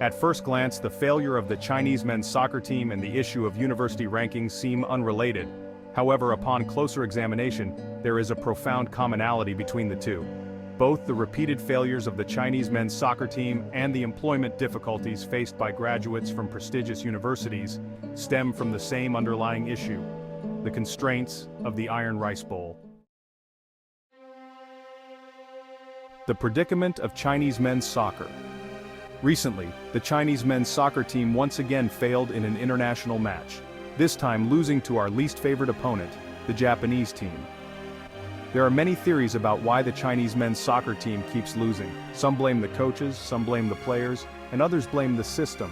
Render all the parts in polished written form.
At first glance, the failure of the Chinese men's soccer team and the issue of university rankings seem unrelated. However, upon closer examination, there is a profound commonality between the two. Both the repeated failures of the Chinese men's soccer team and the employment difficulties faced by graduates from prestigious universities stem from the same underlying issue: the constraints of the Iron Rice Bowl. The predicament of Chinese men's soccer. Recently, the Chinese men's soccer team once again failed in an international match, this time losing to our least favorite opponent, the Japanese team. There are many theories about why the Chinese men's soccer team keeps losing. Some blame the coaches, some blame the players, and others blame the system.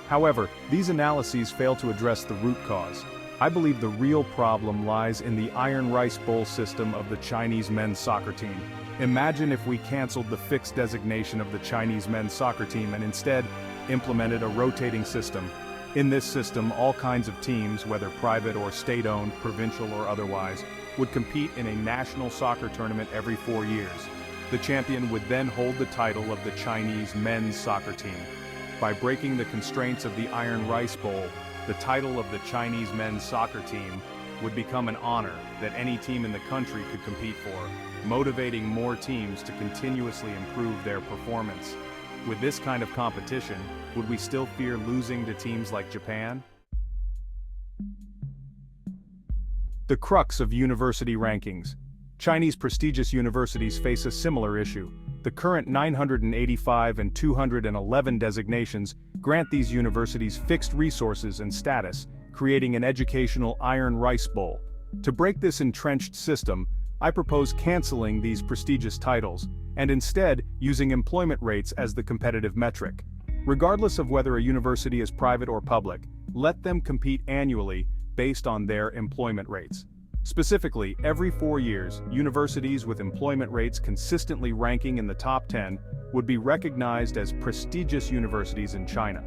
However, these analyses fail to address the root cause. I believe the real problem lies in the Iron Rice Bowl system of the Chinese men's soccer team. Imagine if we canceled the fixed designation of the Chinese men's soccer team and instead implemented a rotating system. In this system, all kinds of teams, whether private or state-owned, provincial or otherwise, would compete in a national soccer tournament every 4 years. The champion would then hold the title of the Chinese men's soccer team. By breaking the constraints of the Iron Rice Bowl, the title of the Chinese men's soccer team would become an honor that any team in the country could compete for, motivating more teams to continuously improve their performance. With this kind of competition, would we still fear losing to teams like Japan? The crux of university rankings. Chinese prestigious universities face a similar issue. The current 985 and 211 designations grant these universities fixed resources and status, creating an educational Iron Rice Bowl. To break this entrenched system, I propose canceling these prestigious titles, and instead using employment rates as the competitive metric. Regardless of whether a university is private or public, let them compete annually based on their employment rates. Specifically, every 4 years, universities with employment rates consistently ranking in the top 10 would be recognized as prestigious universities in China.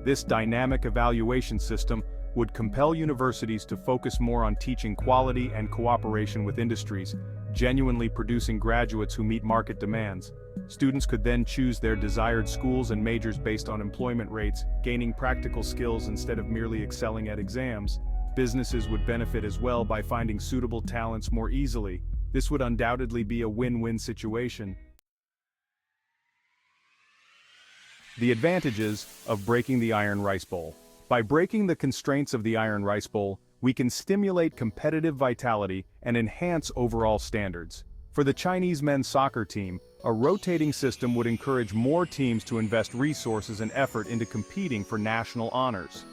This dynamic evaluation system would compel universities to focus more on teaching quality and cooperation with industries, genuinely producing graduates who meet market demands. Students could then choose their desired schools and majors based on employment rates, gaining practical skills instead of merely excelling at exams. Businesses would benefit as well by finding suitable talents more easily. This would undoubtedly be a win-win situation. The advantages of breaking the Iron Rice Bowl. By breaking the constraints of the Iron Rice Bowl, we can stimulate competitive vitality and enhance overall standards. For the Chinese men's soccer team, a rotating system would encourage more teams to invest resources and effort into competing for national honors.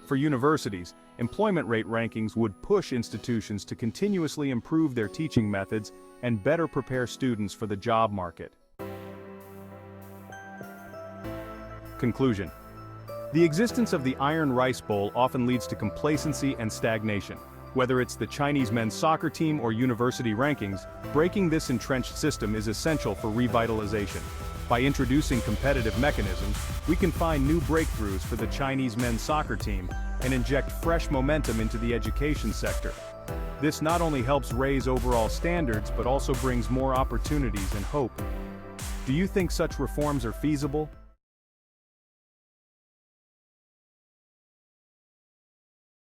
For universities, employment rate rankings would push institutions to continuously improve their teaching methods and better prepare students for the job market. Conclusion. The existence of the Iron Rice Bowl often leads to complacency and stagnation. Whether it's the Chinese men's soccer team or university rankings, breaking this entrenched system is essential for revitalization. By introducing competitive mechanisms, we can find new breakthroughs for the Chinese men's soccer team and inject fresh momentum into the education sector. This not only helps raise overall standards but also brings more opportunities and hope. Do you think such reforms are feasible?